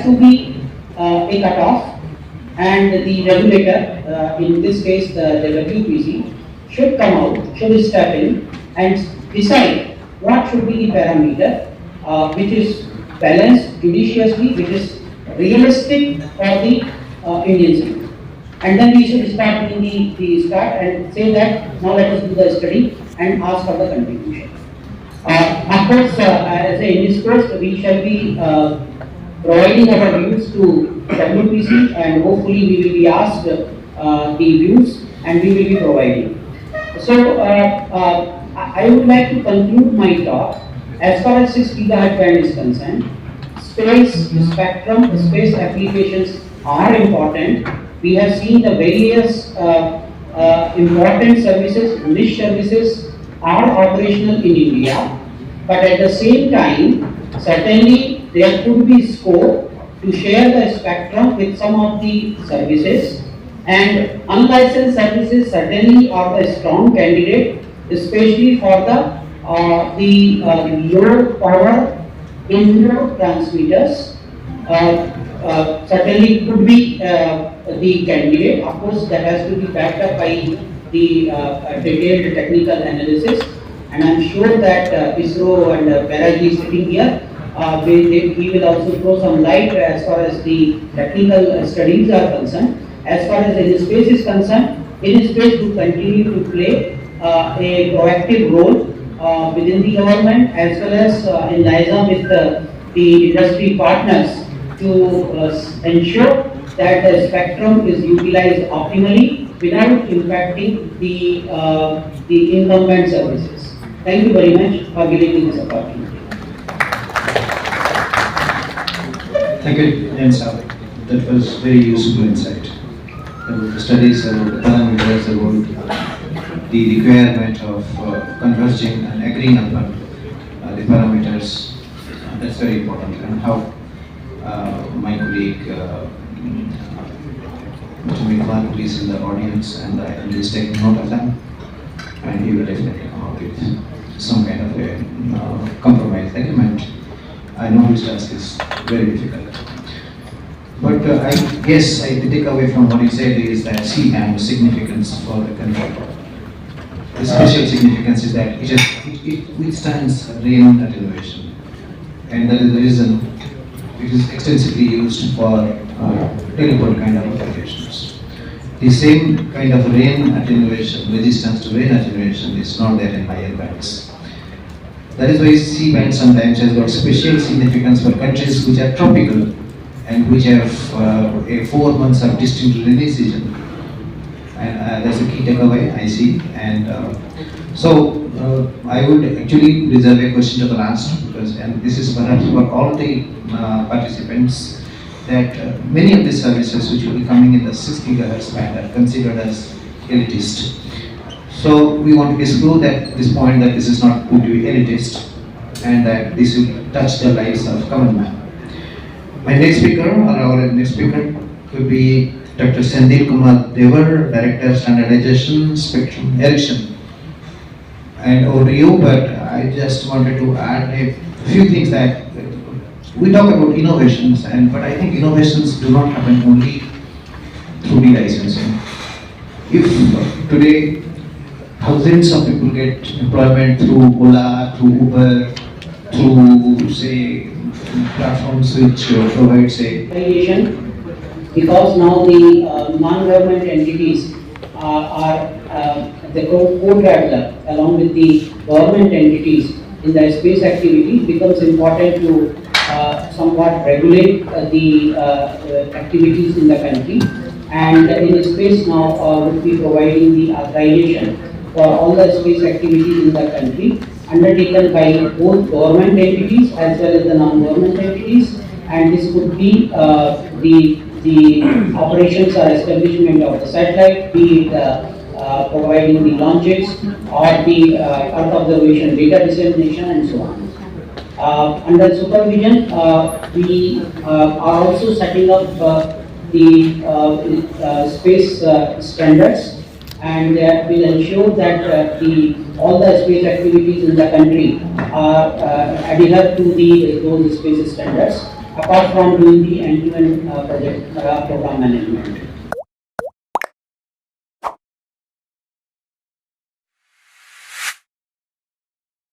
has to be a cutoff, and the regulator, in this case the WPC, should come out, should step in and decide what should be the parameter which is balanced judiciously, which is realistic for the Indian citizen. And then we should start doing the start and say that now let us do the study and ask for the contribution. Of course, as in this course, we shall be providing our views to WPC, and hopefully we will be asked the views and we will be providing. So I would like to conclude my talk. As far as 6 GHz band is concerned, space spectrum, space applications are important. We have seen the various important services, niche services are operational in India, but at the same time, certainly there could be scope to share the spectrum with some of the services, and unlicensed services certainly are the strong candidate, especially for the low power indoor transmitters. Certainly could be the candidate. Of course, that has to be backed up by the detailed technical analysis, and I'm sure that ISRO and Baraji sitting here, he will also throw some light as far as the technical studies are concerned. As far as INSpace is concerned, INSpace will continue to play a proactive role within the government as well as in liaison with the industry partners to ensure that the spectrum is utilized optimally without impacting the incumbent services. Thank you very much for giving me this opportunity. Thank you, INSTA. That was very useful insight. The studies about the parameters, about the requirement of converging and agreeing upon the parameters. That's very important, and how my colleague Mr. Mikwan, who is in the audience, and he is taking note of them, and he will definitely come up with some kind of a compromise agreement. I know his task is very difficult. But I guess I take away from what he said is that C-band significance for the country. The special significance is that it withstands rain attenuation, and that is the reason it is extensively used for teleport kind of applications. The same kind of rain attenuation, resistance to rain attenuation, is not there in higher bands. That is why C-band sometimes has got special significance for countries which are tropical and which have a 4 months of distinct rainy season. And that's a key takeaway I see. And so I would actually reserve a question to the last, because, and this is perhaps for all the participants, that many of the services which will be coming in the 6 GHz band are considered as elitist. So we want to disclose that this point that this is not going to be elitist, and that this will touch the lives of common man. My next speaker, or our next speaker, could be Dr. Sandip Kumar Devar, Director Standardization, Spectrum Erection. And over to you, but I just wanted to add a few things that we talk about innovations, but I think innovations do not happen only through de-licensing. If today thousands of people get employment through Ola, through Uber, through say platforms which provide say because now the non-government entities are the co-traveler along with the government entities in the space activity, becomes important to somewhat regulate the activities in the country, and in space now would be providing the authorization for all the space activities in the country undertaken by both government entities as well as the non-government entities, and this could be the operations or establishment of the satellite, be it providing the launches or the Earth observation data dissemination and so on. Under supervision, we are also setting up the space standards, and will ensure that all the space activities in the country are adhere to those space standards. apart from doing the end-to-end project program management.